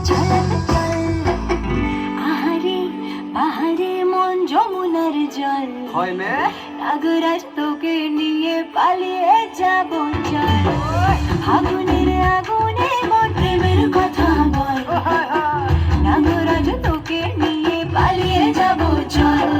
চল আহারে পাহাড়ে মন যমুনার জল হয় মে নাগরাজ তোকে নিয়ে পালিয়ে যাব চল আগুনের আগুনে মন প্রেমের কথা বল নাগরাজ তোকে নিয়ে পালিয়ে যাব চল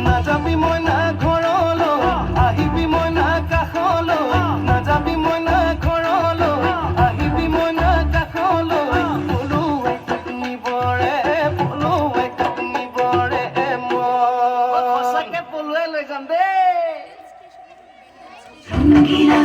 নাযাবি মই না ঘৰলৈ আহিবি মই না কাষলৈ নাযাবি মই না ঘৰলৈ আহিবি মই না কাষলৈ পলুৱাই তোক নিবৰে মই সঁচাকে পলুৱাই লৈ যাম দেই রঙ্গিলা